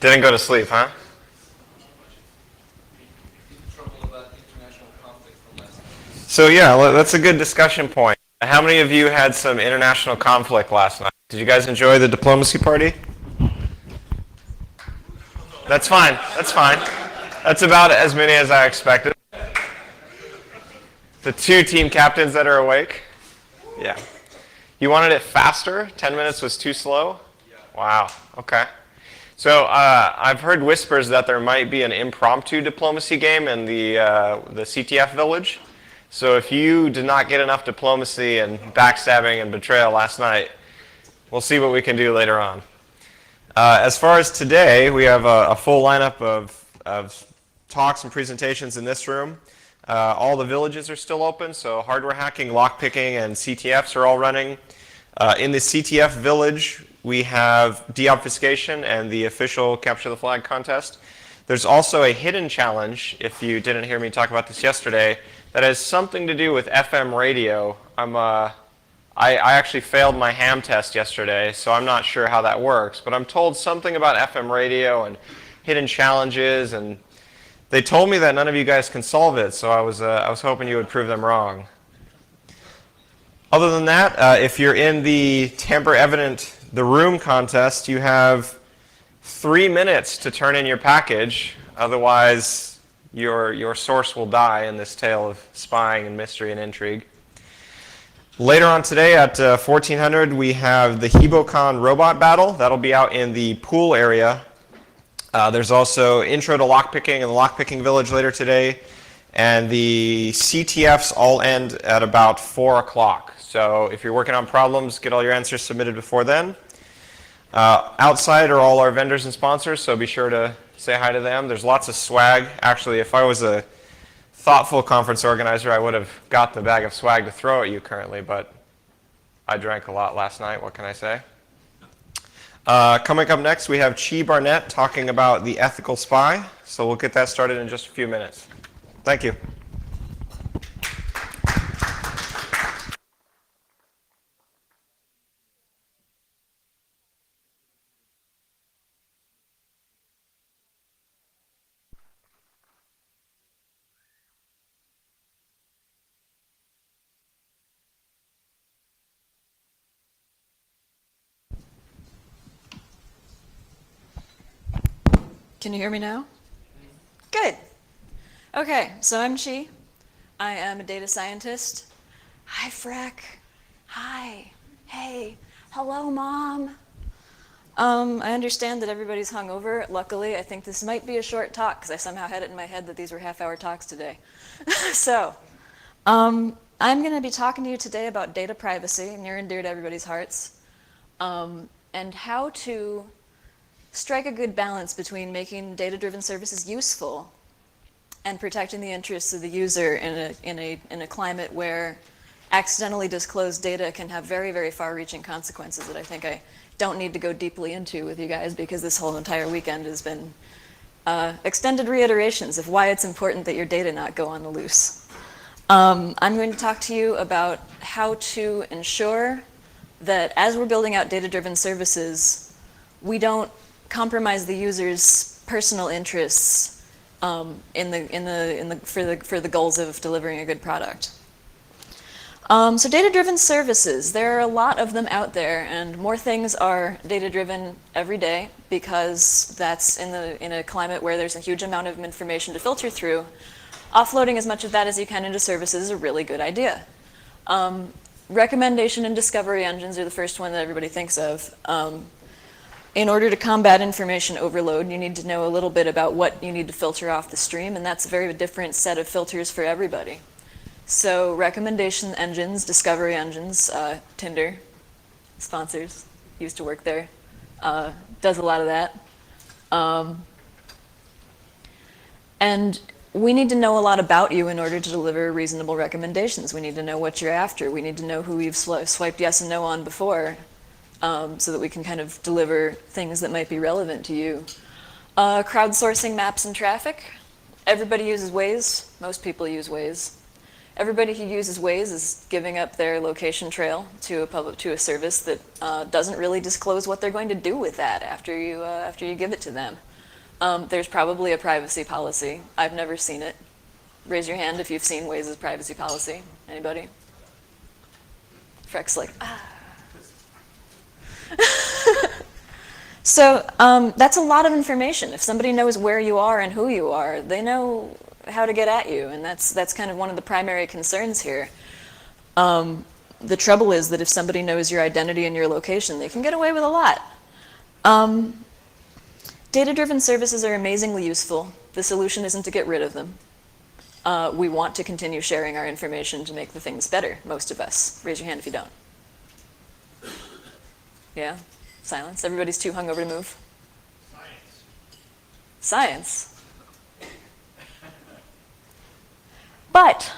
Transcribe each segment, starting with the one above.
Didn't go to sleep, huh? So yeah, that's a good discussion point. How many of you had some international conflict last night? Did you guys enjoy the diplomacy party? That's fine. That's fine. That's about as many as I expected. The two team captains that are awake? Yeah. You wanted it faster? 10 minutes was too slow? Wow. Okay. So I've heard whispers that there might be an impromptu diplomacy game in the CTF village. So if you did not get enough diplomacy and backstabbing and betrayal last night, we'll see what we can do later on. As far as today, we have a full lineup of talks and presentations in this room. All the villages are still open, so hardware hacking, lockpicking, and CTFs are all running. In the CTF village, we have deobfuscation and the official Capture the Flag contest. There's also a hidden challenge, if you didn't hear me talk about this yesterday, that has something to do with FM radio. I actually failed my ham test yesterday, so I'm not sure how that works, but I'm told something about FM radio and hidden challenges, and they told me that none of you guys can solve it, so I was hoping you would prove them wrong. Other than that, if you're in the Tamper Evident the Room contest, you have 3 minutes to turn in your package. Otherwise, your source will die in this tale of spying and mystery and intrigue. Later on today at 1400, we have the HeboCon robot battle. That'll be out in the pool area. There's also intro to lockpicking in the lockpicking village later today. And the CTFs all end at about 4 o'clock. So if you're working on problems, get all your answers submitted before then. Outside are all our vendors and sponsors, so be sure to say hi to them. There's lots of swag. Actually, if I was a thoughtful conference organizer, I would have got the bag of swag to throw at you currently, but I drank a lot last night. What can I say? Coming up next, we have Barnett talking about The Ethical Spy. So we'll get that started in just a few minutes. Thank you. Can you hear me now? Good. Okay, so I'm Chi. I am a data scientist. Hi, Freck. Hi. Hey. Hello, Mom. I understand that everybody's hungover. Luckily, I think this might be a short talk because I somehow had it in my head that these were half-hour talks today. So, I'm going to be talking to you today about data privacy, near and dear to everybody's hearts, and how to strike a good balance between making data-driven services useful and protecting the interests of the user in a climate where accidentally disclosed data can have very, very far-reaching consequences that I think I don't need to go deeply into with you guys because this whole entire weekend has been extended reiterations of why it's important that your data not go on the loose. I'm going to talk to you about how to ensure that as we're building out data-driven services, we don't compromise the user's personal interests for the goals of delivering a good product. So data-driven services, there are a lot of them out there, and more things are data-driven every day because that's in a climate where there's a huge amount of information to filter through. Offloading as much of that as you can into services is a really good idea. Recommendation and discovery engines are the first one that everybody thinks of. In order to combat information overload, you need to know a little bit about what you need to filter off the stream, and that's a very different set of filters for everybody. So recommendation engines, discovery engines, Tinder, sponsors, used to work there, does a lot of that. And we need to know a lot about you in order to deliver reasonable recommendations. We need to know what you're after. We need to know who we've swiped yes and no on before. So that we can kind of deliver things that might be relevant to you. Crowdsourcing maps and traffic. Everybody uses Waze. Most people use Waze. Everybody who uses Waze is giving up their location trail to a service that doesn't really disclose what they're going to do with that after you give it to them. There's probably a privacy policy. I've never seen it. Raise your hand if you've seen Waze's privacy policy. Anybody? Freck's like, ah. So that's a lot of information. If somebody knows where you are and who you are, they know how to get at you, and that's kind of one of the primary concerns here. The trouble is that if somebody knows your identity and your location, they can get away with a lot. Data-driven services are amazingly useful. The solution isn't to get rid of them. We want to continue sharing our information to make the things better, most of us. Raise your hand if you don't. Yeah? Silence? Everybody's too hungover to move? Science? But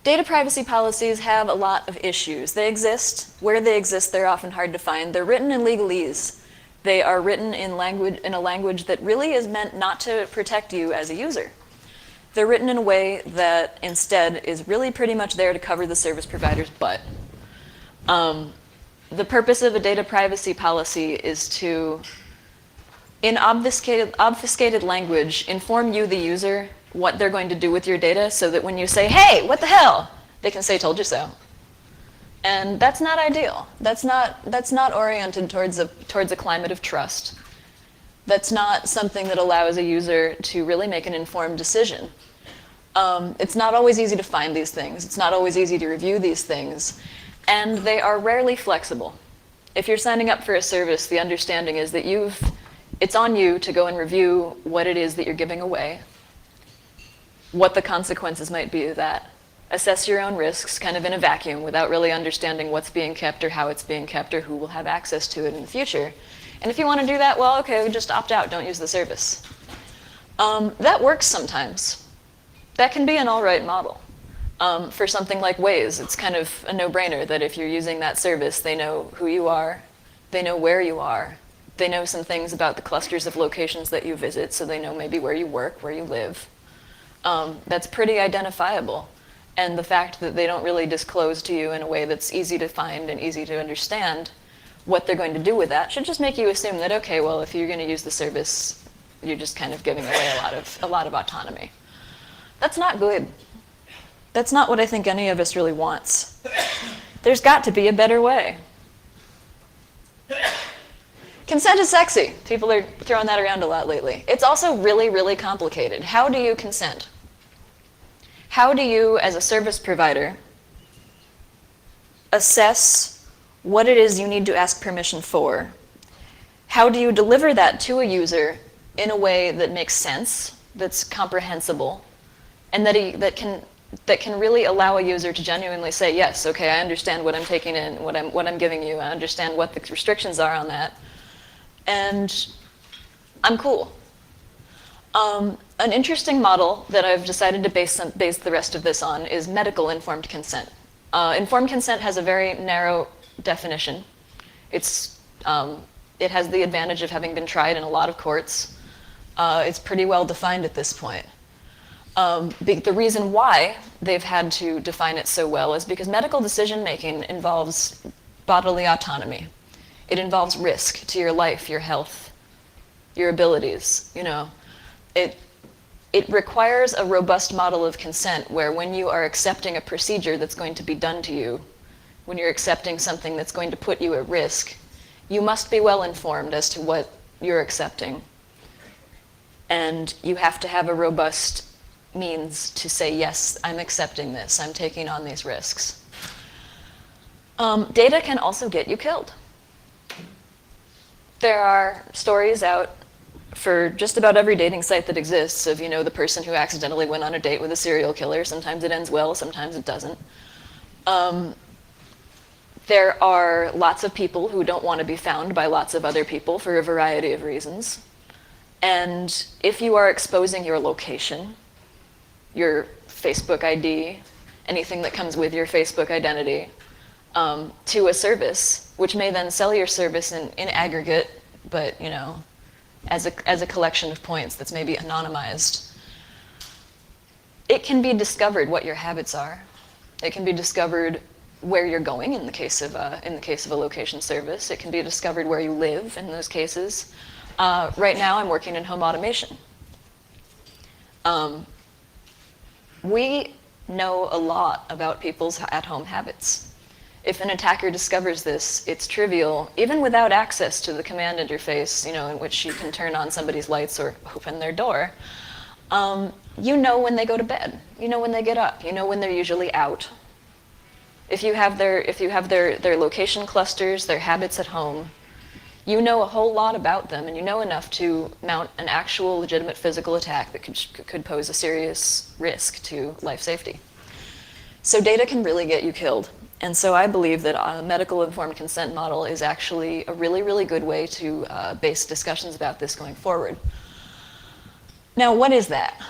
data privacy policies have a lot of issues. They exist. Where they exist, they're often hard to find. They're written in legalese. They are written in a language that really is meant not to protect you as a user. They're written in a way that instead is really pretty much there to cover the service provider's butt. The purpose of a data privacy policy is to, in obfuscated language, inform you, the user, what they're going to do with your data so that when you say, hey, what the hell, they can say, told you so. And that's not ideal. That's not oriented towards a climate of trust. That's not something that allows a user to really make an informed decision. It's not always easy to find these things. It's not always easy to review these things. And they are rarely flexible. If you're signing up for a service, the understanding is that it's on you to go and review what it is that you're giving away, what the consequences might be of that. Assess your own risks kind of in a vacuum without really understanding what's being kept or how it's being kept or who will have access to it in the future. And if you want to do that, well, okay, just opt out, don't use the service. That works sometimes. That can be an all right model. For something like Waze, it's kind of a no-brainer that if you're using that service, they know who you are, they know where you are, they know some things about the clusters of locations that you visit, so they know maybe where you work, where you live. That's pretty identifiable. And the fact that they don't really disclose to you in a way that's easy to find and easy to understand what they're going to do with that should just make you assume that, okay, well, if you're going to use the service, you're just kind of giving away a lot of autonomy. That's not good. That's not what I think any of us really wants. There's got to be a better way. Consent is sexy. People are throwing that around a lot lately. It's also really, really complicated. How do you consent? How do you, as a service provider, assess what it is you need to ask permission for? How do you deliver that to a user in a way that makes sense, that's comprehensible, and that can really allow a user to genuinely say, yes, okay, I understand what I'm taking in, what I'm giving you, I understand what the restrictions are on that, and I'm cool. An interesting model that I've decided to base the rest of this on is medical informed consent. Informed consent has a very narrow definition. It has the advantage of having been tried in a lot of courts. It's pretty well defined at this point. The reason why they've had to define it so well is because medical decision-making involves bodily autonomy. It involves risk to your life, your health, your abilities, you know. It requires a robust model of consent where when you are accepting a procedure that's going to be done to you, when you're accepting something that's going to put you at risk, you must be well informed as to what you're accepting. And you have to have a robust means to say, yes, I'm accepting this, I'm taking on these risks. Data can also get you killed. There are stories out for just about every dating site that exists of, you know, the person who accidentally went on a date with a serial killer. Sometimes it ends well, sometimes it doesn't. There are lots of people who don't want to be found by lots of other people for a variety of reasons. And if you are exposing your location, your Facebook ID, anything that comes with your Facebook identity, to a service, which may then sell your service in aggregate, but, you know, as a collection of points that's maybe anonymized, it can be discovered what your habits are. It can be discovered where you're going in the case of a location service. It can be discovered where you live in those cases. Right now, I'm working in home automation. We know a lot about people's at-home habits. If an attacker discovers this, it's trivial, even without access to the command interface, in which you can turn on somebody's lights or open their door. You know when they go to bed. You know when they get up. You know when they're usually out. If you have their location clusters, their habits at home, you know a whole lot about them, and you know enough to mount an actual legitimate physical attack that could pose a serious risk to life safety. So data can really get you killed. And so I believe that a medical informed consent model is actually a really, really good way to base discussions about this going forward. Now, what is that?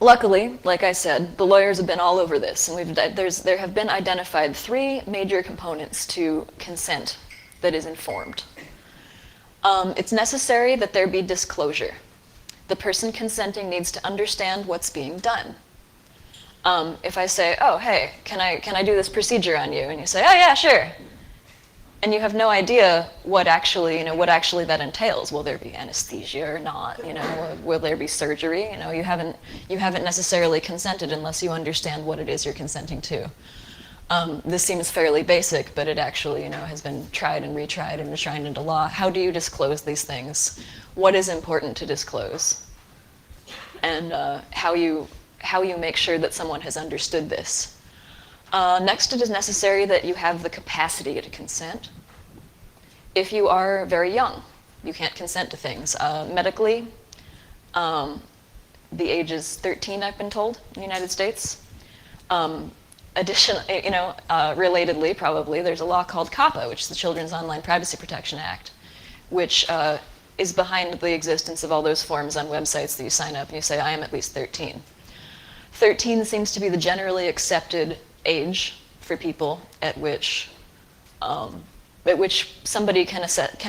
Luckily, like I said, the lawyers have been all over this, and there have been identified 3 major components to consent that is informed. It's necessary that there be disclosure. The person consenting needs to understand what's being done. If I say, oh, hey, can I do this procedure on you? And you say, oh, yeah, sure. And you have no idea what actually that entails. Will there be anesthesia or not? Will there be surgery? You haven't necessarily consented unless you understand what it is you're consenting to. This seems fairly basic, but it actually, has been tried and retried and enshrined into law. How do you disclose these things? What is important to disclose? And how you make sure that someone has understood this. Next, it is necessary that you have the capacity to consent. If you are very young, you can't consent to things. Medically, the age is 13, I've been told, in the United States. Relatedly, probably, there's a law called COPPA, which is the Children's Online Privacy Protection Act, which is behind the existence of all those forms on websites that you sign up and you say, I am at least 13. 13 seems to be the generally accepted age for people at which somebody can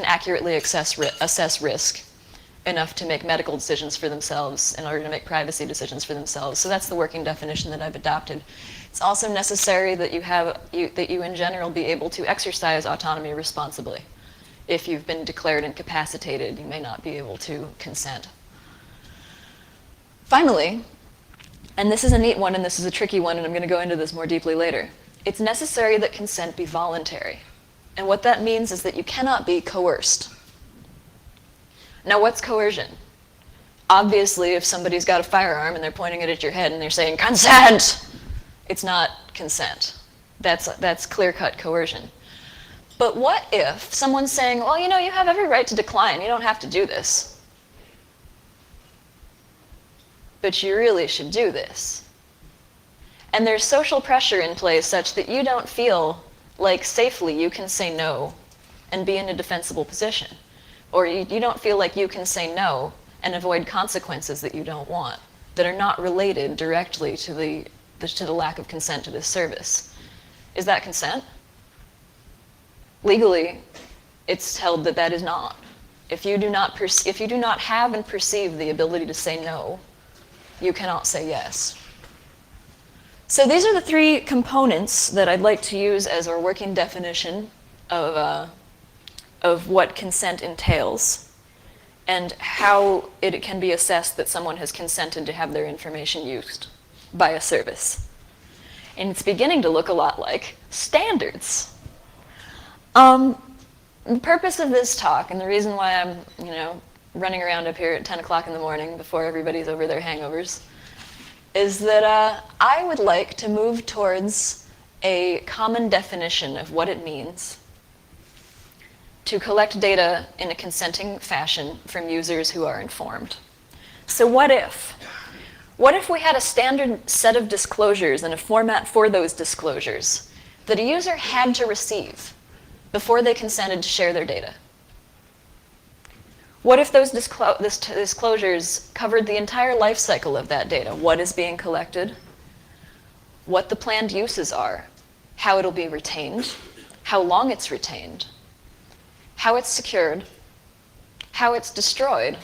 accurately assess risk enough to make medical decisions for themselves in order to make privacy decisions for themselves. So that's the working definition that I've adopted. It's also necessary that you in general be able to exercise autonomy responsibly. If you've been declared incapacitated, you may not be able to consent. Finally, and this is a neat one and this is a tricky one, and I'm going to go into this more deeply later, it's necessary that consent be voluntary. And what that means is that you cannot be coerced. Now, what's coercion? Obviously, if somebody's got a firearm and they're pointing it at your head and they're saying, consent, it's not consent. That's clear-cut coercion. But what if someone's saying, well, you have every right to decline. You don't have to do this. But you really should do this. And there's social pressure in place such that you don't feel like safely you can say no and be in a defensible position. Or you don't feel like you can say no and avoid consequences that you don't want, that are not related directly to the lack of consent to this service. Is that consent? Legally, it's held that that is not. If you do not have and perceive the ability to say no, you cannot say yes. So these are the 3 components that I'd like to use as our working definition of what consent entails and how it can be assessed that someone has consented to have their information used by a service. And it's beginning to look a lot like standards. The purpose of this talk, and the reason why I'm, running around up here at 10 o'clock in the morning before everybody's over their hangovers, is that I would like to move towards a common definition of what it means to collect data in a consenting fashion from users who are informed. So what if? What if we had a standard set of disclosures and a format for those disclosures that a user had to receive before they consented to share their data? What if those disclosures covered the entire life cycle of that data? What is being collected? What the planned uses are? How it'll be retained? How long it's retained? How it's secured? How it's destroyed?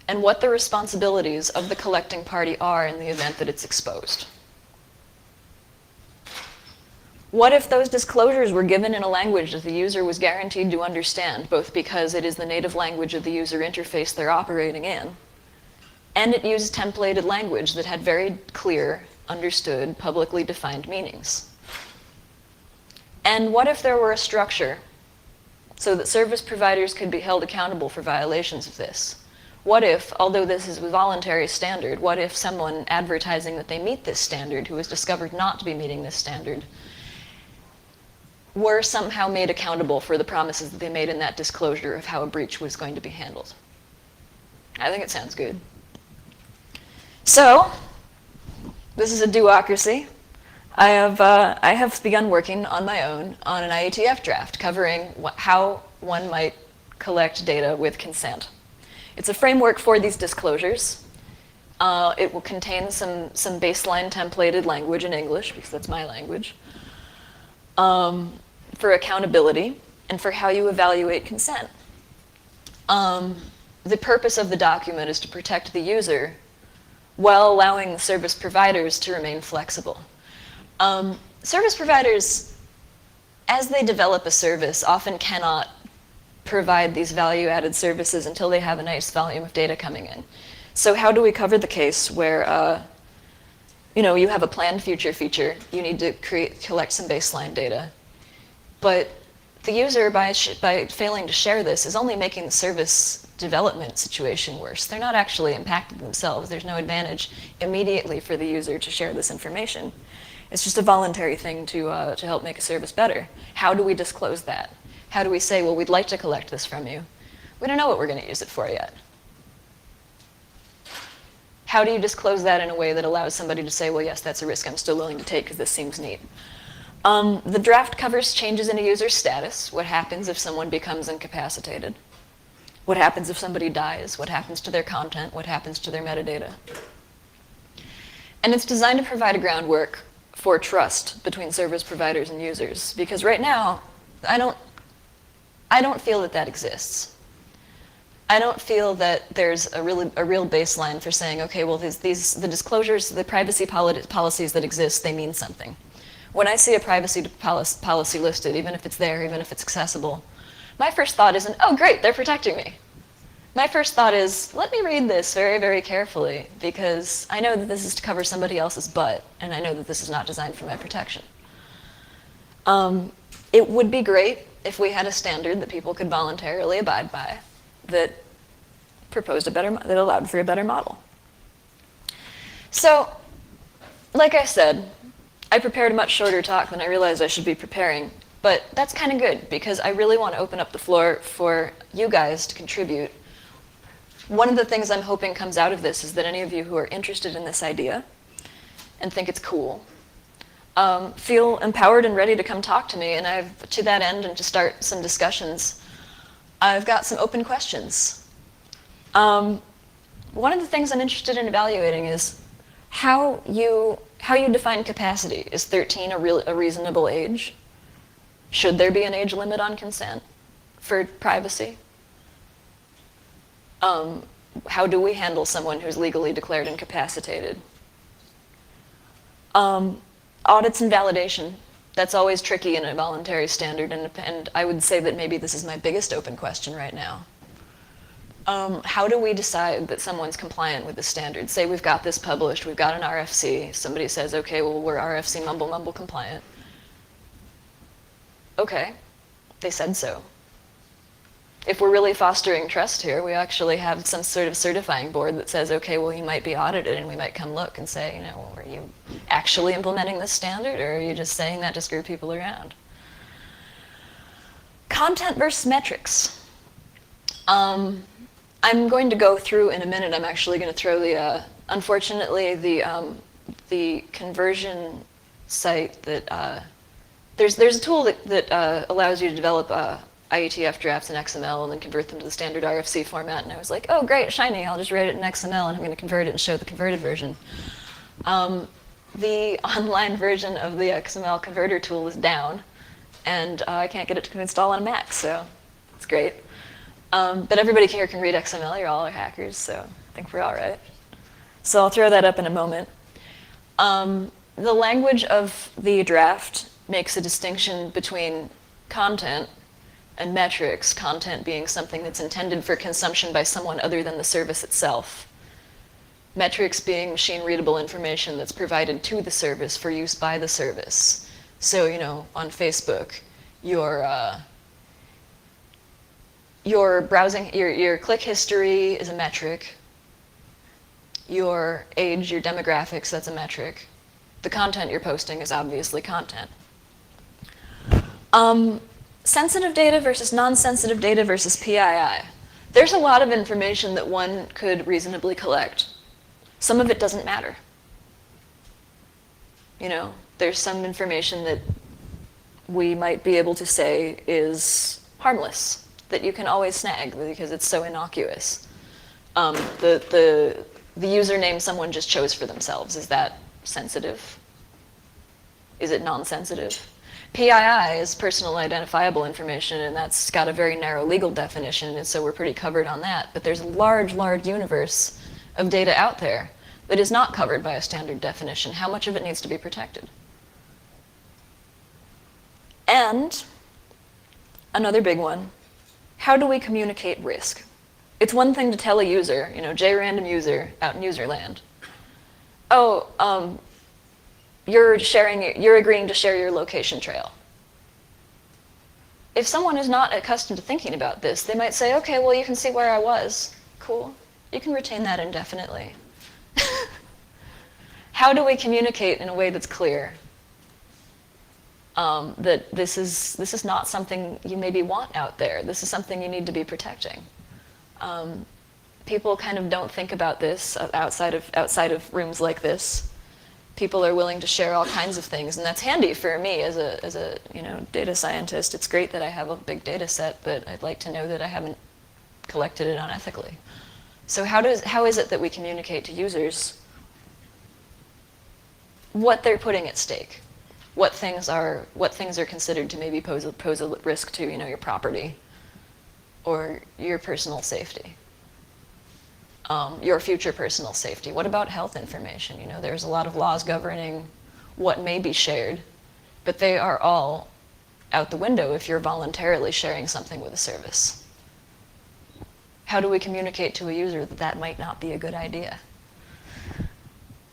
And what the responsibilities of the collecting party are in the event that it's exposed. What if those disclosures were given in a language that the user was guaranteed to understand, both because it is the native language of the user interface they're operating in, and it used templated language that had very clear, understood, publicly defined meanings? And what if there were a structure so that service providers could be held accountable for violations of this? What if, although this is a voluntary standard, what if someone advertising that they meet this standard, who was discovered not to be meeting this standard, were somehow made accountable for the promises that they made in that disclosure of how a breach was going to be handled? I think it sounds good. So, this is a do-ocracy. I have begun working on my own on an IETF draft covering how one might collect data with consent. It's a framework for these disclosures. It will contain some baseline templated language in English, because that's my language, for accountability and for how you evaluate consent. The purpose of the document is to protect the user while allowing the service providers to remain flexible. Service providers, as they develop a service, often cannot provide these value-added services until they have a nice volume of data coming in. So how do we cover the case where you have a planned future feature, you need to collect some baseline data, but the user, by failing to share this, is only making the service development situation worse. They're not actually impacted themselves. There's no advantage immediately for the user to share this information. It's just a voluntary thing to help make a service better. How do we disclose that? How do we say, well, we'd like to collect this from you. We don't know what we're going to use it for yet. How do you disclose that in a way that allows somebody to say, well, yes, that's a risk I'm still willing to take because this seems neat? The draft covers changes in a user's status. What happens if someone becomes incapacitated? What happens if somebody dies? What happens to their content? What happens to their metadata? And it's designed to provide a groundwork for trust between service providers and users. Because right now, I don't feel that exists. I don't feel that there's a real baseline for saying, okay, well, the disclosures, the privacy policies that exist, they mean something. When I see a privacy policy listed, even if it's there, even if it's accessible, my first thought isn't, oh, great, they're protecting me. My first thought is, let me read this very, very carefully, because I know that this is to cover somebody else's butt, and I know that this is not designed for my protection. It would be great if we had a standard that people could voluntarily abide by that that allowed for a better model. So, like I said, I prepared a much shorter talk than I realized I should be preparing, but that's kind of good because I really want to open up the floor for you guys to contribute. One of the things I'm hoping comes out of this is that any of you who are interested in this idea and think it's cool, feel empowered and ready to come talk to me, and to that end, and to start some discussions, I've got some open questions. One of the things I'm interested in evaluating is how you define capacity. Is 13 a reasonable age? Should there be an age limit on consent for privacy? How do we handle someone who's legally declared incapacitated? Audits and validation. That's always tricky in a voluntary standard, and I would say that maybe this is my biggest open question right now. How do we decide that someone's compliant with the standard? Say we've got this published, we've got an RFC, somebody says, okay, well, we're RFC mumble compliant. Okay, they said so. If we're really fostering trust here, we actually have some sort of certifying board that says, okay, well, you might be audited, and we might come look and say, well, are you actually implementing this standard, or are you just saying that to screw people around? Content versus metrics. I'm going to go through in a minute. I'm actually going to throw unfortunately, the conversion site that, there's a tool that allows you to develop IETF drafts in XML and then convert them to the standard RFC format. And I was like, oh, great, shiny, I'll just write it in XML and I'm going to convert it and show the converted version. The online version of the XML converter tool is down, and I can't get it to install on a Mac, so it's great. But everybody here can read XML. You're all hackers, so I think we're all right. So I'll throw that up in a moment. The language of the draft makes a distinction between content and metrics, content being something that's intended for consumption by someone other than the service itself. Metrics being machine-readable information that's provided to the service for use by the service. So, on Facebook, your browsing, your click history is a metric. Your age, your demographics, that's a metric. The content you're posting is obviously content. Sensitive data versus non-sensitive data versus PII. There's a lot of information that one could reasonably collect. Some of it doesn't matter. There's some information that we might be able to say is harmless, that you can always snag because it's so innocuous. The username someone just chose for themselves, is that sensitive? Is it non-sensitive? PII is personal identifiable information, and that's got a very narrow legal definition, and so we're pretty covered on that. But there's a large, large universe of data out there that is not covered by a standard definition. How much of it needs to be protected? And another big one, how do we communicate risk? It's one thing to tell a user, JRandom user out in userland, you're agreeing to share your location trail. If someone is not accustomed to thinking about this, they might say, okay, well, you can see where I was. Cool. You can retain that indefinitely. How do we communicate in a way that's clear? That this is not something you maybe want out there. This is something you need to be protecting. People kind of don't think about this outside of rooms like this. People are willing to share all kinds of things, and that's handy for me as a data scientist. It's great that I have a big data set, but I'd like to know that I haven't collected it unethically. So how is it that we communicate to users what they're putting at stake? What things are considered to maybe pose a risk to your property or your personal safety? Your future personal safety. What about health information? There's a lot of laws governing what may be shared, but they are all out the window if you're voluntarily sharing something with a service. How do we communicate to a user that that might not be a good idea?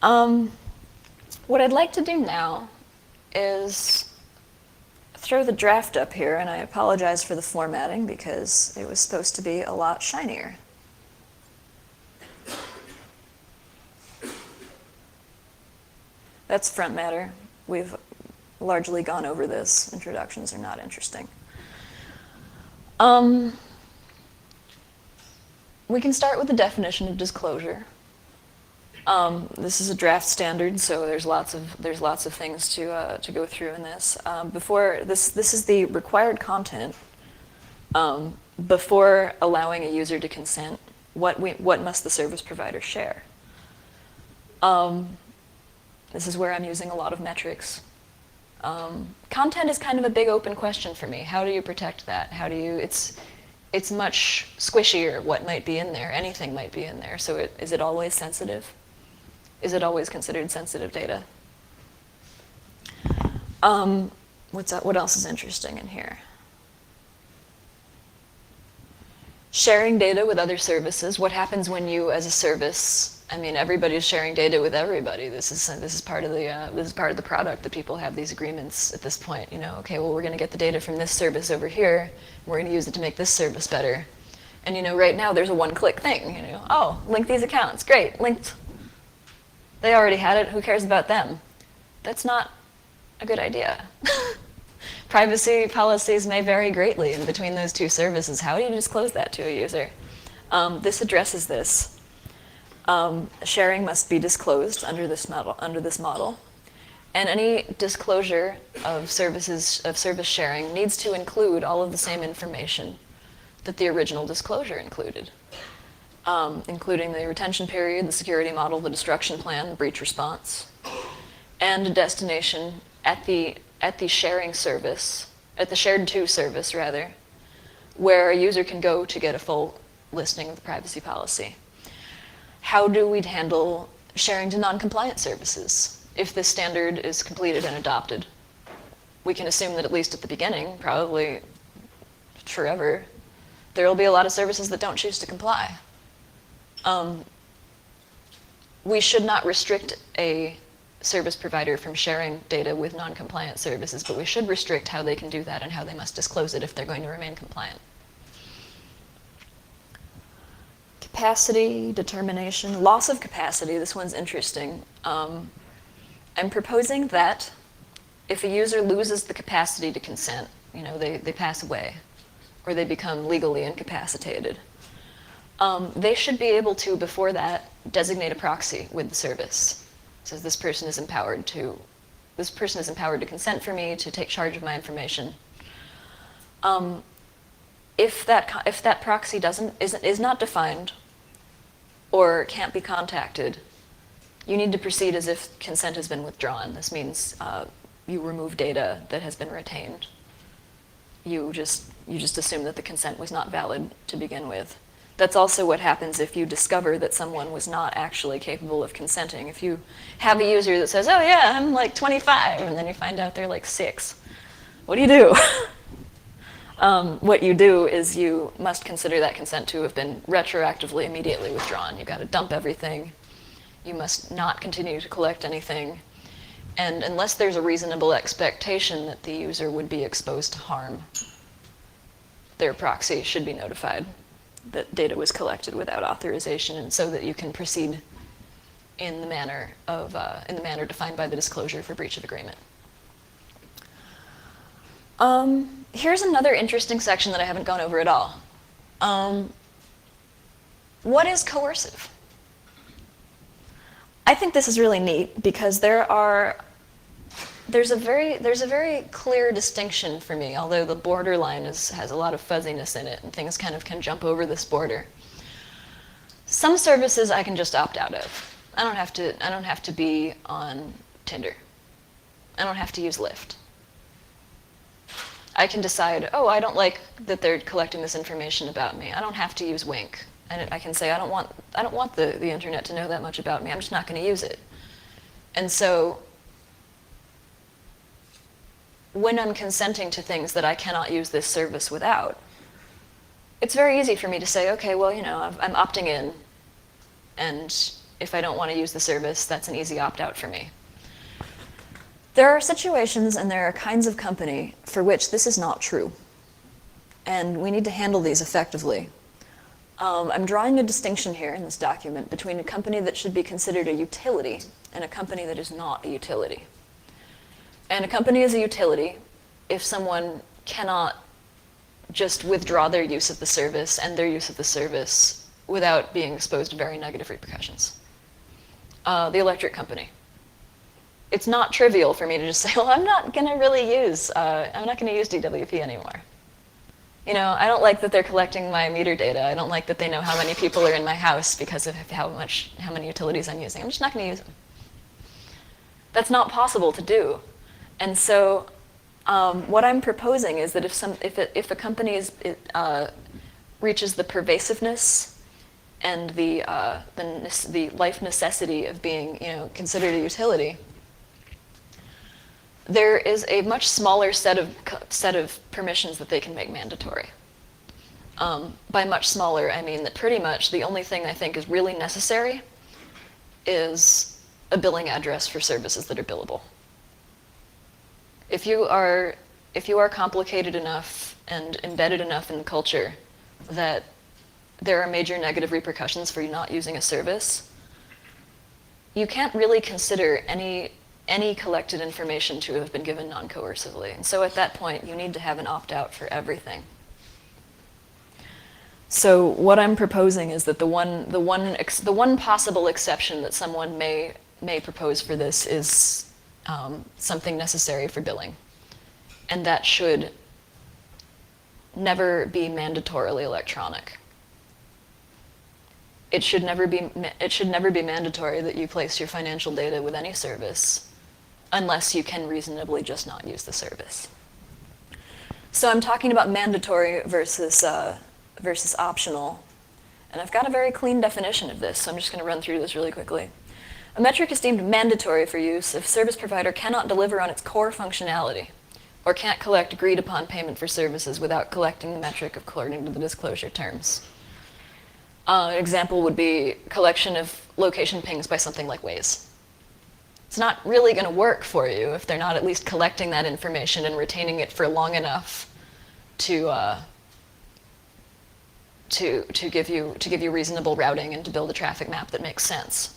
What I'd like to do now is throw the draft up here, and I apologize for the formatting because it was supposed to be a lot shinier. That's front matter. We've largely gone over this. Introductions are not interesting. We can start with the definition of disclosure. This is a draft standard, so there's lots of things to go through in this. This is the required content before allowing a user to consent. What must the service provider share? This is where I'm using a lot of metrics. Content is kind of a big open question for me. How do you protect that? It's much squishier what might be in there. Anything might be in there. So is it always sensitive? Is it always considered sensitive data? What else is interesting in here? Sharing data with other services. What happens when you, as a service, everybody's sharing data with everybody. This is part of the product that people have these agreements at this point. Okay, well, we're going to get the data from this service over here. And we're going to use it to make this service better. And right now there's a one-click thing. Link these accounts. Great, linked. They already had it. Who cares about them? That's not a good idea. Privacy policies may vary greatly in between those two services. How do you disclose that to a user? This addresses this. Sharing must be disclosed under this model, and any disclosure of service sharing needs to include all of the same information that the original disclosure included, including the retention period, the security model, the destruction plan, the breach response, and a destination at the sharing service, at the shared to service rather, where a user can go to get a full listing of the privacy policy. How do we handle sharing to non-compliant services if this standard is completed and adopted? we can assume that at least at the beginning, probably forever, there will be a lot of services that don't choose to comply. We should not restrict a service provider from sharing data with non-compliant services, but we should restrict how they can do that and how they must disclose it if they're going to remain compliant. Capacity, determination, loss of capacity, this one's interesting. I'm proposing that if a user loses the capacity to consent, they pass away, or they become legally incapacitated, they should be able to, before that, designate a proxy with the service. It says this person is empowered to consent for me, to take charge of my information. If that proxy is not defined or can't be contacted, you need to proceed as if consent has been withdrawn. This means you remove data that has been retained. You just assume that the consent was not valid to begin with. That's also what happens if you discover that someone was not actually capable of consenting. If you have a user that says, oh yeah, I'm like 25, and then you find out they're like 6, what do you do? What you do is you must consider that consent to have been retroactively immediately withdrawn. You've got to dump everything. You must not continue to collect anything. And unless there's a reasonable expectation that the user would be exposed to harm, their proxy should be notified that data was collected without authorization, and so that you can proceed in the manner defined by the disclosure for breach of agreement. Here's another interesting section that I haven't gone over at all. What is coercive? I think this is really neat because there's a very clear distinction for me, although the borderline has a lot of fuzziness in it and things kind of can jump over this border. Some services I can just opt out of. I don't have to be on Tinder. I don't have to use Lyft. I can decide, oh, I don't like that they're collecting this information about me. I don't have to use Wink. And I can say, I don't want the internet to know that much about me. I'm just not going to use it. And so when I'm consenting to things that I cannot use this service without, it's very easy for me to say, okay, well, I'm opting in, and if I don't want to use the service, that's an easy opt-out for me. There are situations and there are kinds of company for which this is not true, and we need to handle these effectively. I'm drawing a distinction here in this document between a company that should be considered a utility and a company that is not a utility. And a company is a utility if someone cannot just withdraw their use of the service and their use of the service without being exposed to very negative repercussions. The electric company. It's not trivial for me to just say, well, I'm not going to use DWP anymore. I don't like that they're collecting my meter data. I don't like that they know how many people are in my house because of how many utilities I'm using. I'm just not going to use them. That's not possible to do. And so what I'm proposing is that if a company reaches the pervasiveness and the life necessity of being considered a utility, there is a much smaller set of permissions that they can make mandatory. By much smaller, I mean that pretty much the only thing I think is really necessary is a billing address for services that are billable. If you are complicated enough and embedded enough in the culture that there are major negative repercussions for you not using a service, you can't really consider any collected information to have been given non-coercively. And so at that point, you need to have an opt-out for everything. So what I'm proposing is that the one possible exception that someone may propose for this is something necessary for billing. And that should never be mandatorily electronic. It should never be mandatory that you place your financial data with any service unless you can reasonably just not use the service. So I'm talking about mandatory versus optional. And I've got a very clean definition of this, so I'm just going to run through this really quickly. A metric is deemed mandatory for use if service provider cannot deliver on its core functionality, or can't collect agreed upon payment for services without collecting the metric according to the disclosure terms. An example would be collection of location pings by something like Waze. It's not really going to work for you if they're not at least collecting that information and retaining it for long enough to give you reasonable routing and to build a traffic map that makes sense.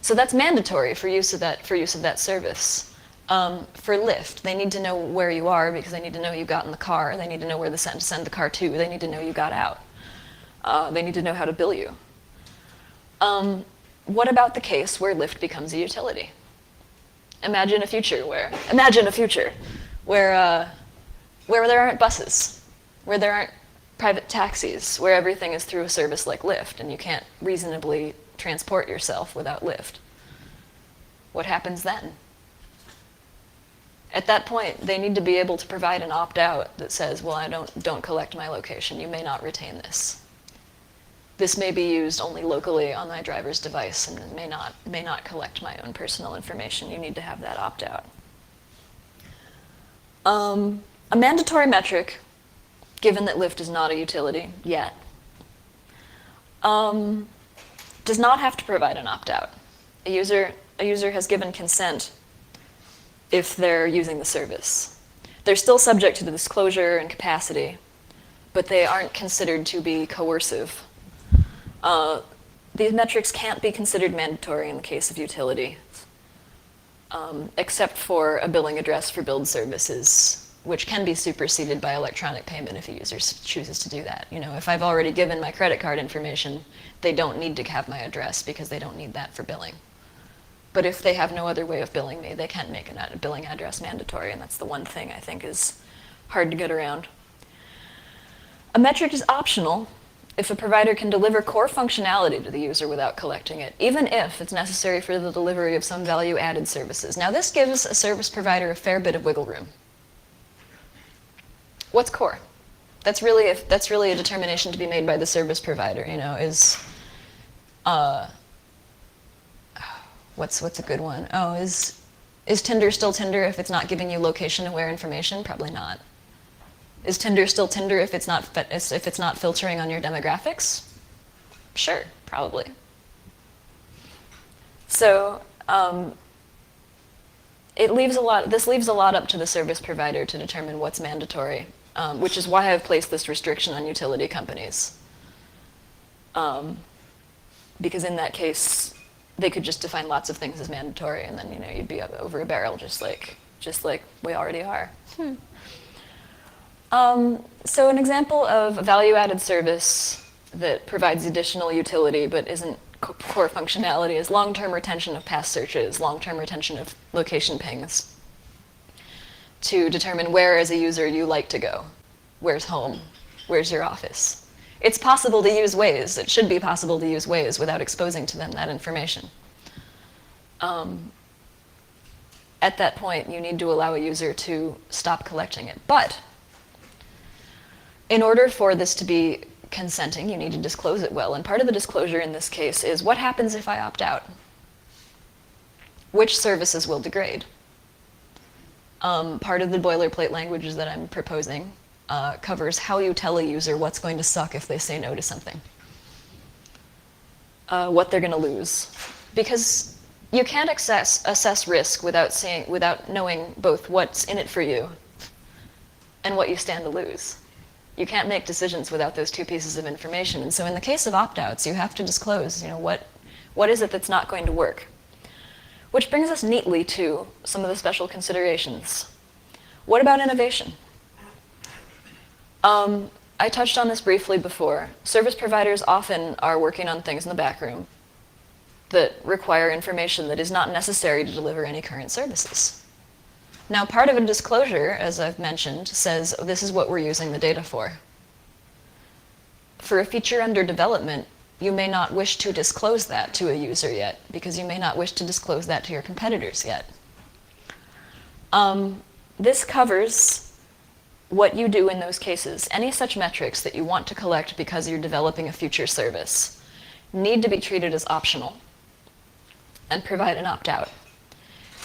So that's mandatory for use of that service. For Lyft, they need to know where you are because they need to know you got in the car. They need to know where to send the car to. They need to know you got out. They need to know how to bill you. What about the case where Lyft becomes a utility? Imagine a future where there aren't buses, where there aren't private taxis, where everything is through a service like Lyft and you can't reasonably transport yourself without Lyft. What happens then? At that point, they need to be able to provide an opt-out that says, well, don't collect my location. You may not retain this. This may be used only locally on my driver's device and may not collect my own personal information. You need to have that opt-out. A mandatory metric, given that Lyft is not a utility yet, does not have to provide an opt-out. A user has given consent if they're using the service. They're still subject to the disclosure and capacity, but they aren't considered to be coercive. These metrics can't be considered mandatory in the case of utility, except for a billing address for billed services, which can be superseded by electronic payment if a user chooses to do that. If I've already given my credit card information, they don't need to have my address because they don't need that for billing. But if they have no other way of billing me, they can't make a billing address mandatory, and that's the one thing I think is hard to get around. A metric is optional if a provider can deliver core functionality to the user without collecting it, even if it's necessary for the delivery of some value-added services. Now, this gives a service provider a fair bit of wiggle room. What's core? That's really a determination to be made by the service provider. What's a good one? Oh, is Tinder still Tinder if it's not giving you location-aware information? Probably not. Is Tinder still Tinder if it's not filtering on your demographics? Sure, probably. So this leaves a lot up to the service provider to determine what's mandatory, which is why I've placed this restriction on utility companies. Because in that case, they could just define lots of things as mandatory, and then you'd be over a barrel, just like we already are. So an example of a value-added service that provides additional utility but isn't core functionality is long-term retention of past searches, long-term retention of location pings, to determine where as a user you like to go. Where's home? Where's your office? It's possible to use Waze. It should be possible to use Waze without exposing to them that information. At that point, you need to allow a user to stop collecting it. But in order for this to be consenting, you need to disclose it well. And part of the disclosure in this case is what happens if I opt out? Which services will degrade? Part of the boilerplate languages that I'm proposing covers how you tell a user what's going to suck if they say no to something, what they're going to lose. Because you can't assess risk without knowing both what's in it for you and what you stand to lose. You can't make decisions without those two pieces of information. And so in the case of opt-outs, you have to disclose, what is it that's not going to work? Which brings us neatly to some of the special considerations. What about innovation? I touched on this briefly before. Service providers often are working on things in the back room that require information that is not necessary to deliver any current services. Now, part of a disclosure, as I've mentioned, says this is what we're using the data for. For a feature under development, you may not wish to disclose that to a user yet, because you may not wish to disclose that to your competitors yet. This covers what you do in those cases. Any such metrics that you want to collect because you're developing a future service need to be treated as optional and provide an opt-out.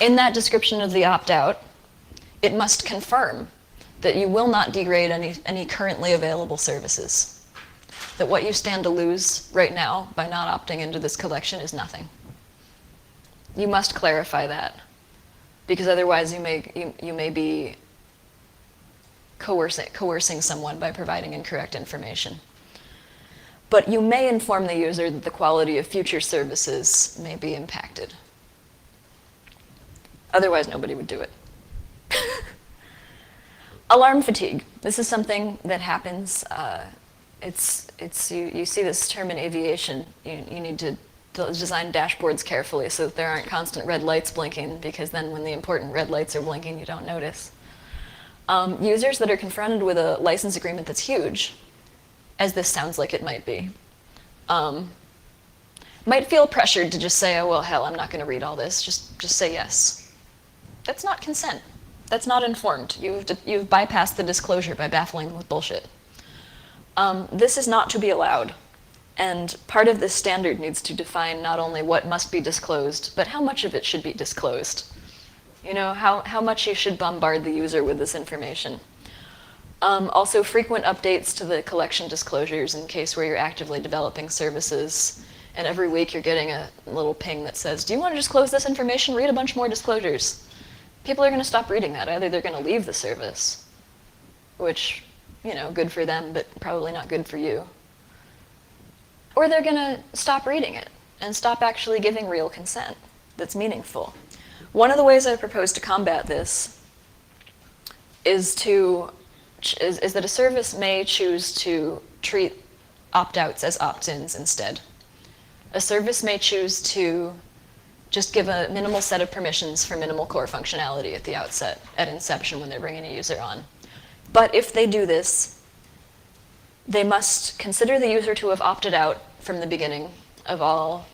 In that description of the opt-out, it must confirm that you will not degrade any currently available services. That what you stand to lose right now by not opting into this collection is nothing. You must clarify that, because otherwise you may be coercing someone by providing incorrect information. But you may inform the user that the quality of future services may be impacted. Otherwise, nobody would do it. Alarm fatigue. This is something that happens. You see this term in aviation. You need to design dashboards carefully so that there aren't constant red lights blinking, because then when the important red lights are blinking, you don't notice. Users that are confronted with a license agreement that's huge, as this sounds like it might be, might feel pressured to just say, oh, well, hell, I'm not going to read all this. Just say yes. That's not consent. That's not informed. You've bypassed the disclosure by baffling them with bullshit. This is not to be allowed. And part of this standard needs to define not only what must be disclosed, but how much of it should be disclosed. You know, how much you should bombard the user with this information. Also, frequent updates to the collection disclosures in case where you're actively developing services, and every week you're getting a little ping that says, do you want to disclose this information? Read a bunch more disclosures. People are going to stop reading that. Either they're going to leave the service, which, you know, good for them, but probably not good for you. Or they're going to stop reading it and stop actually giving real consent that's meaningful. One of the ways I propose to combat this is that a service may choose to treat opt-outs as opt-ins instead. A service may choose to just give a minimal set of permissions for minimal core functionality at the outset, at inception when they're bringing a user on. But if they do this, they must consider the user to have opted out from the beginning of all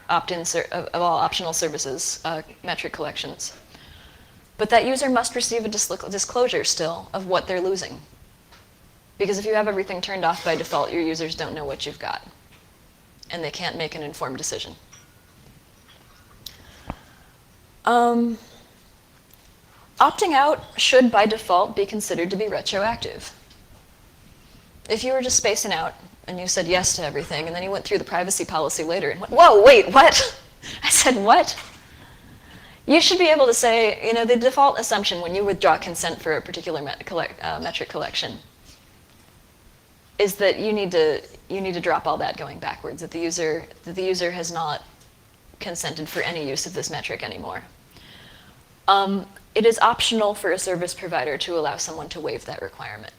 optional services, metric collections. But that user must receive a disclosure still of what they're losing. Because if you have everything turned off by default, your users don't know what you've got. And they can't make an informed decision. Opting out should, by default, be considered to be retroactive. If you were just spacing out and you said yes to everything, and then you went through the privacy policy later and went, whoa, wait, what? I said what? You should be able to say, you know, the default assumption when you withdraw consent for a particular metric collection is that you need to drop all that going backwards, that the user has not consented for any use of this metric anymore. It is optional for a service provider to allow someone to waive that requirement.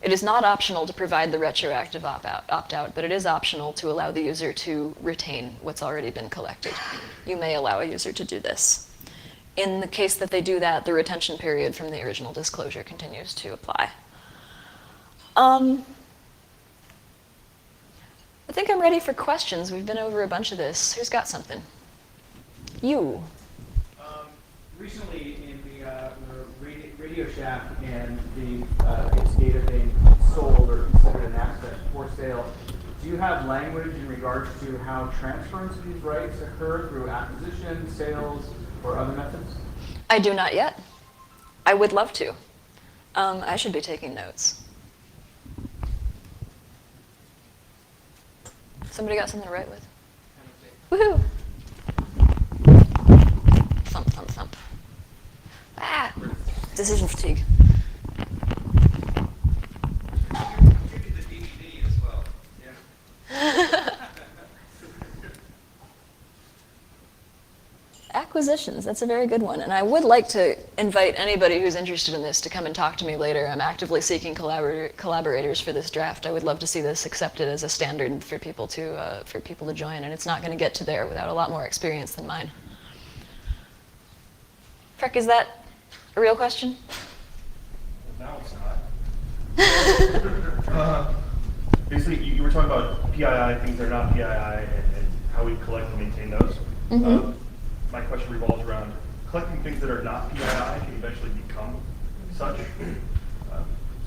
It is not optional to provide the retroactive opt-out, but it is optional to allow the user to retain what's already been collected. You may allow a user to do this. In the case that they do that, the retention period from the original disclosure continues to apply. I think I'm ready for questions. We've been over a bunch of this. Who's got something? You. Recently in the Radio Shack and its data being sold or considered an asset for sale, do you have language in regards to how transference of these rights occur through acquisition, sales, or other methods? I do not yet. I would love to. I should be taking notes. Somebody got something to write with? Woohoo! Thump, thump, thump. Ah! Decision fatigue. Maybe the DVD as well. Yeah. Acquisitions, that's a very good one. And I would like to invite anybody who's interested in this to come and talk to me later. I'm actively seeking collaborators for this draft. I would love to see this accepted as a standard for people to join, and it's not going to get to there without a lot more experience than mine. Freck, is that a real question? No, it's not. Basically, you were talking about PII, things that are not PII, and how we collect and maintain those. Mm-hmm. My question revolves around collecting things that are not PII can eventually become such,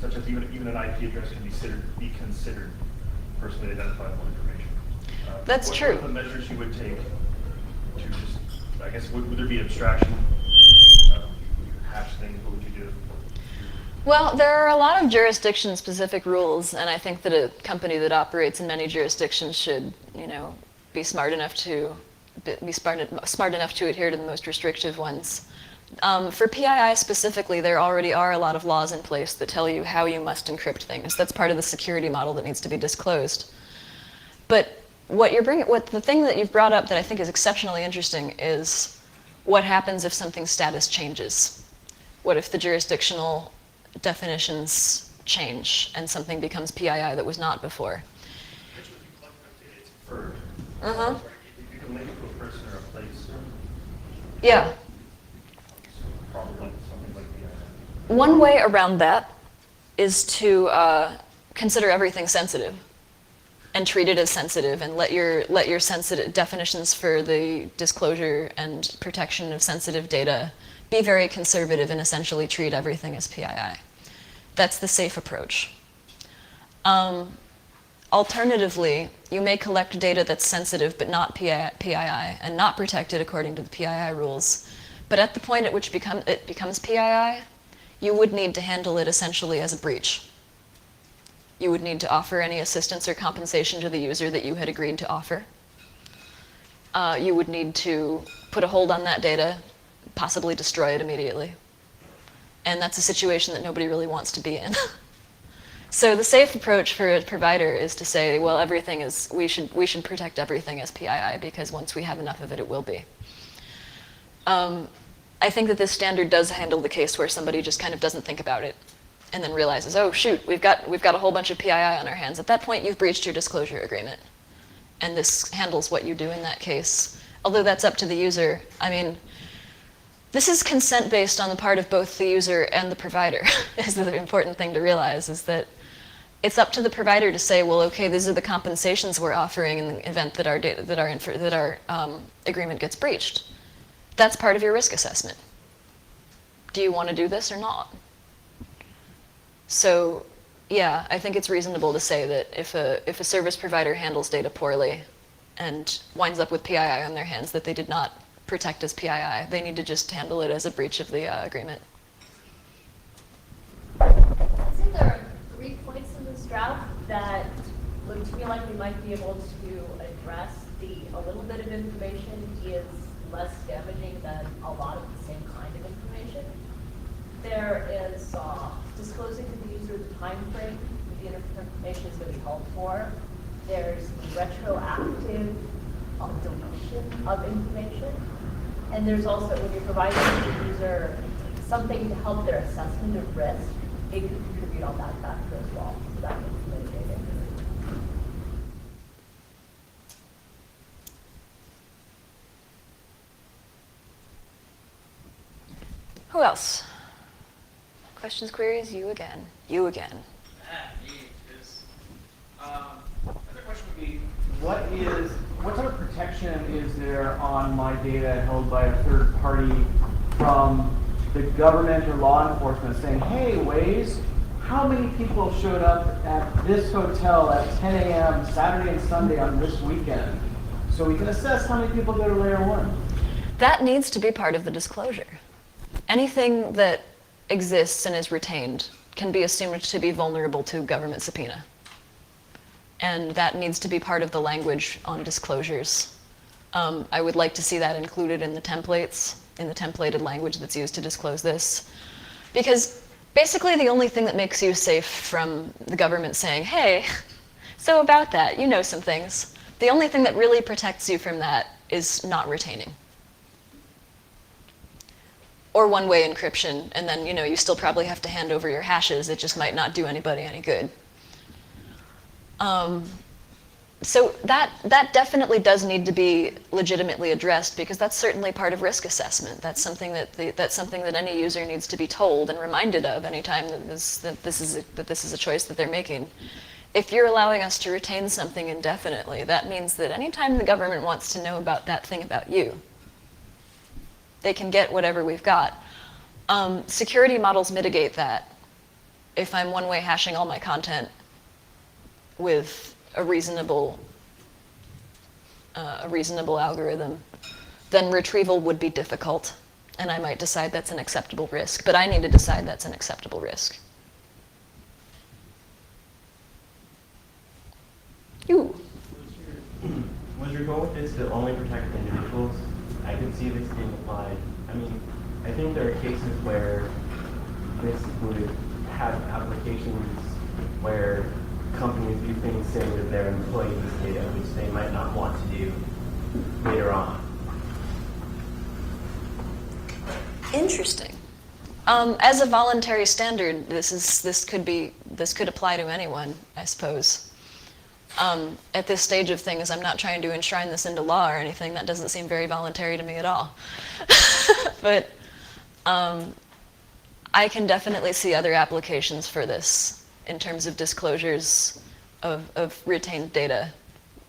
such as even an IP address can be considered personally identifiable information. That's true. What are the measures you would take to just, I guess, would there be abstraction? hash things, what would you do? Well, there are a lot of jurisdiction-specific rules, and I think that a company that operates in many jurisdictions should, be smart enough to adhere to the most restrictive ones. For PII specifically, there already are a lot of laws in place that tell you how you must encrypt things. That's part of the security model that needs to be disclosed. But the thing that you've brought up that I think is exceptionally interesting is what happens if something's status changes. What if the jurisdictional definitions change and something becomes PII that was not before? If you collect enough data, it's inferred. Uh-huh. If you can link it to a person or a place, Yeah. probably something like the One way around that is to consider everything sensitive and treat it as sensitive, and let your sensitive definitions for the disclosure and protection of sensitive data be very conservative and essentially treat everything as PII. That's the safe approach. Alternatively, you may collect data that's sensitive but not PII and not protected according to the PII rules. But at the point at which it becomes PII, you would need to handle it essentially as a breach. You would need to offer any assistance or compensation to the user that you had agreed to offer. You would need to put a hold on that data, possibly destroy it immediately. And that's a situation that nobody really wants to be in. So the safe approach for a provider is to say, well, we should protect everything as PII, because once we have enough of it, it will be. I think that this standard does handle the case where somebody just kind of doesn't think about it and then realizes, oh shoot, we've got a whole bunch of PII on our hands. At that point, you've breached your disclosure agreement. And this handles what you do in that case. Although that's up to the user. I mean, this is consent based on the part of both the user and the provider, is the important thing to realize, is that it's up to the provider to say, well, okay, these are the compensations we're offering in the event that our agreement gets breached. That's part of your risk assessment. Do you want to do this or not? So, yeah, I think it's reasonable to say that if a service provider handles data poorly and winds up with PII on their hands that they did not protect as PII, they need to just handle it as a breach of the agreement. I think there are 3 points in this draft that look to me like we might be able to address. A little bit of information is less damaging than a lot of the same kind of information. There is disclosing to the user the time frame the information is going to be held for. There's retroactive deletion of information. And there's also, when you're providing the user something to help their assessment of risk, it could contribute on that factor as well. So that would be mitigated. Who else? Questions, queries? You again. You again. Another question would be, what type of protection is there on my data held by a third party from the government or law enforcement saying, hey, Waze, how many people showed up at this hotel at 10 a.m. Saturday and Sunday on this weekend? So we can assess how many people go to LayerOne. That needs to be part of the disclosure. Anything that exists and is retained can be assumed to be vulnerable to government subpoena. And that needs to be part of the language on disclosures. I would like to see that included in the templates, in the templated language that's used to disclose this. Because basically the only thing that makes you safe from the government saying, hey, so about that, you know some things. The only thing that really protects you from that is not retaining. Or one-way encryption, and then you still probably have to hand over your hashes. It just might not do anybody any good. So that definitely does need to be legitimately addressed, because that's certainly part of risk assessment. That's something that any user needs to be told and reminded of anytime that this is a choice that they're making. If you're allowing us to retain something indefinitely, that means that anytime the government wants to know about that thing about you, they can get whatever we've got. Security models mitigate that. If I'm one-way hashing all my content with a reasonable algorithm, then retrieval would be difficult. And I might decide that's an acceptable risk, but I need to decide that's an acceptable risk. You. Was your goal with this to only protect individuals? I can see this being applied. I mean, I think there are cases where this would have applications where companies do things saying that their employees' data, which they might not want to do later on. Interesting. As a voluntary standard, this could apply to anyone, I suppose. At this stage of things, I'm not trying to enshrine this into law or anything. That doesn't seem very voluntary to me at all. But I can definitely see other applications for this in terms of disclosures of retained data.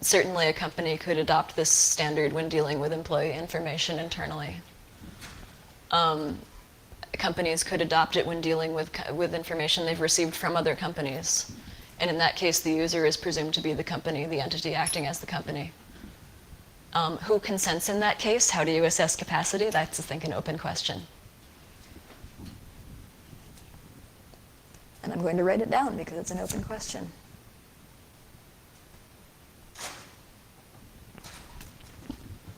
Certainly a company could adopt this standard when dealing with employee information internally. Companies could adopt it when dealing with information they've received from other companies. And in that case, the user is presumed to be the company, the entity acting as the company. Who consents in that case? How do you assess capacity? That's, I think, an open question. And I'm going to write it down because it's an open question.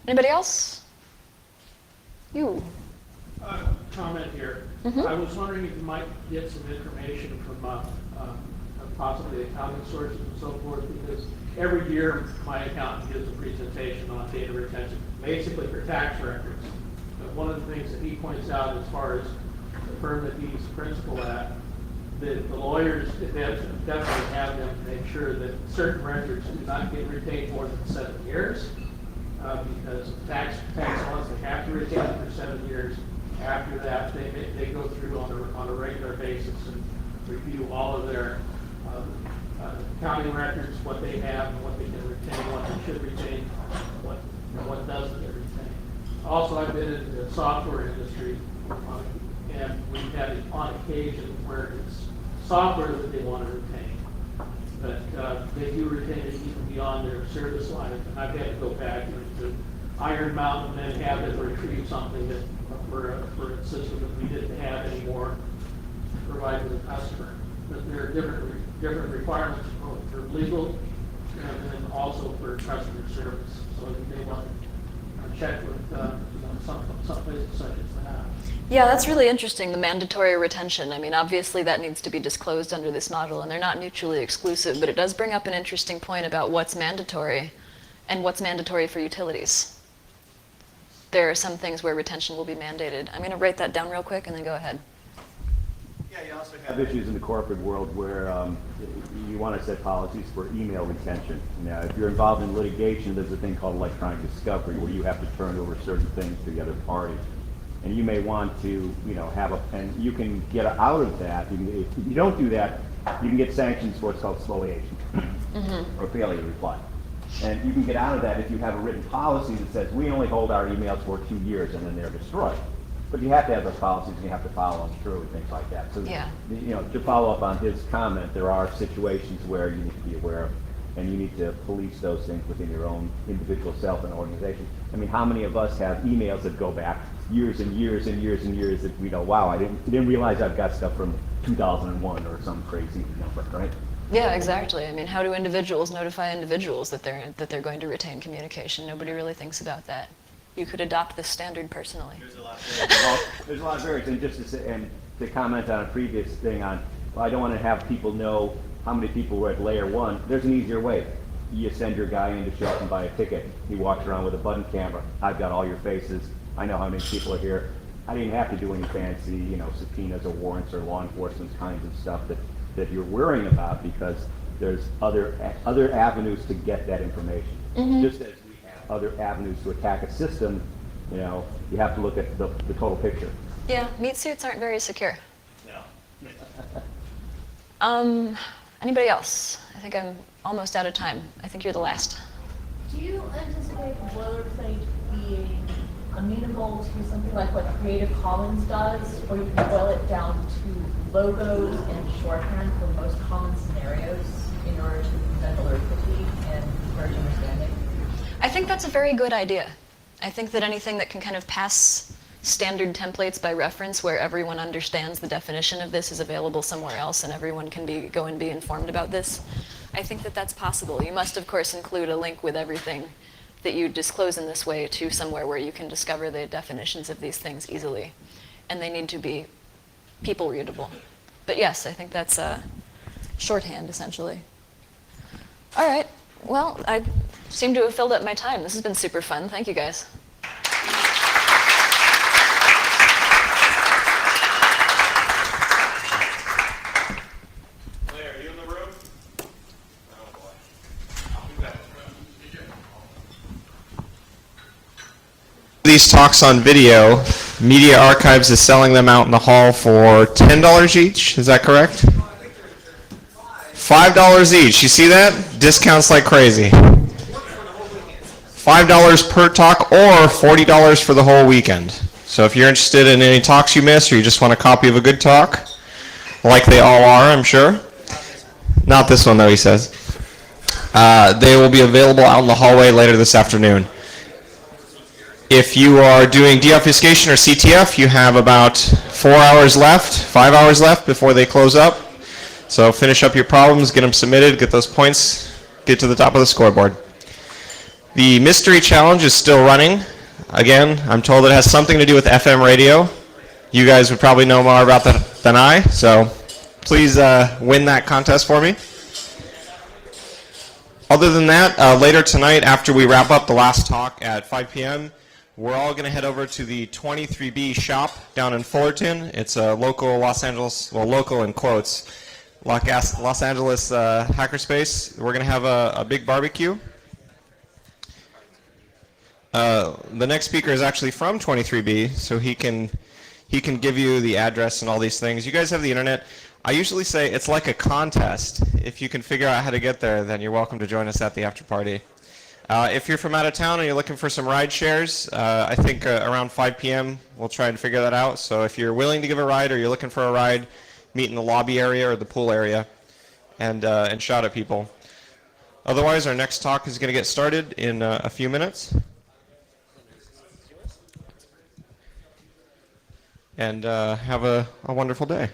Anybody else? You. Comment here. Mhm. I was wondering if you might get some information from possibly accounting sources and so forth, because every year my accountant gives a presentation on data retention, basically for tax records. But one of the things that he points out as far as the firm that he's principal at, that the lawyers definitely have them make sure that certain records do not get retained more than 7 years, because tax laws, they have to retain it for 7 years. After that, they go through on a regular basis and review all of their accounting records, what they have, and what they can retain, what they should retain, what doesn't get retained. Also, I've been in the software industry, and we've had it on occasion where it's software that they want to retain, but they do retain it even beyond their service life. And I've had to go back to Iron Mountain and have them retrieve something that for a system that we didn't have anymore to provide to the customer. But there are different requirements for legal and then also for customer service. So they want to check with some places such as that. Yeah, that's really interesting, the mandatory retention. I mean, obviously that needs to be disclosed under this model, and they're not mutually exclusive, but it does bring up an interesting point about what's mandatory and what's mandatory for utilities. There are some things where retention will be mandated. I'm going to write that down real quick and then go ahead. Yeah, you also have issues in the corporate world where you want to set policies for email retention. Now, if you're involved in litigation, there's a thing called electronic discovery where you have to turn over certain things to the other party. And you may want to, and you can get out of that. If you don't do that, you can get sanctions for what's called spoliation or failure to reply. And you can get out of that if you have a written policy that says we only hold our emails for 2 years and then they're destroyed. But you have to have those policies and you have to follow them through and things like that. So, to follow up on his comment, there are situations where you need to be aware of, and you need to police those things within your own individual self and organization. I mean, how many of us have emails that go back years and years and years and years that we know, wow, I didn't realize I've got stuff from 2001 or some crazy number, right? Yeah, exactly. I mean, how do individuals notify individuals that they're going to retain communication? Nobody really thinks about that. You could adopt this standard personally. There's a lot of variants. And just to comment on a previous thing on, well, I don't want to have people know how many people were at LayerOne. There's an easier way. You send your guy in to show up and buy a ticket. He walks around with a button camera. I've got all your faces. I know how many people are here. I didn't have to do any fancy, subpoenas or warrants or law enforcement kinds of stuff that you're worrying about, because there's other avenues to get that information. Just as we have other avenues to attack a system, you have to look at the total picture. Yeah, meat suits aren't very secure. No. Anybody else? I think I'm almost out of time. I think you're the last. Do you anticipate boilerplate being amenable to something like what Creative Commons does, or you can boil it down to logos and shorthand for most common scenarios in order to prevent validity and encourage understanding? I think that's a very good idea. I think that anything that can kind of pass standard templates by reference where everyone understands the definition of this is available somewhere else and everyone can go and be informed about this. I think that that's possible. You must, of course, include a link with everything that you disclose in this way to somewhere where you can discover the definitions of these things easily. And they need to be people readable. But yes, I think that's shorthand, essentially. All right. Well, I seem to have filled up my time. This has been super fun. Thank you, guys. Claire, are you in the room? Oh, boy. I'll be back. These talks on video, Media Archives is selling them out in the hall for $10 each. Is that correct? $5 each. You see that? Discounts like crazy. $5 per talk or $40 for the whole weekend. So if you're interested in any talks you missed or you just want a copy of a good talk, like they all are, I'm sure. Not this one, though, he says. They will be available out in the hallway later this afternoon. If you are doing deobfuscation or CTF, you have about 4 hours left, 5 hours left before they close up. So finish up your problems, get them submitted, get those points, get to the top of the scoreboard. The mystery challenge is still running. Again, I'm told it has something to do with FM radio. You guys would probably know more about that than I, so please win that contest for me. Other than that, later tonight after we wrap up the last talk at 5 p.m., we're all going to head over to the 23B shop down in Fullerton. It's a local Los Angeles, well, local in quotes, Los Angeles hackerspace. We're going to have a big barbecue. The next speaker is actually from 23B, so he can give you the address and all these things. You guys have the internet. I usually say it's like a contest. If you can figure out how to get there, then you're welcome to join us at the after party. If you're from out of town and you're looking for some ride shares, I think around 5 p.m. we'll try and figure that out. So if you're willing to give a ride or you're looking for a ride, meet in the lobby area or the pool area and shout at people. Otherwise, our next talk is going to get started in a few minutes. And have a wonderful day.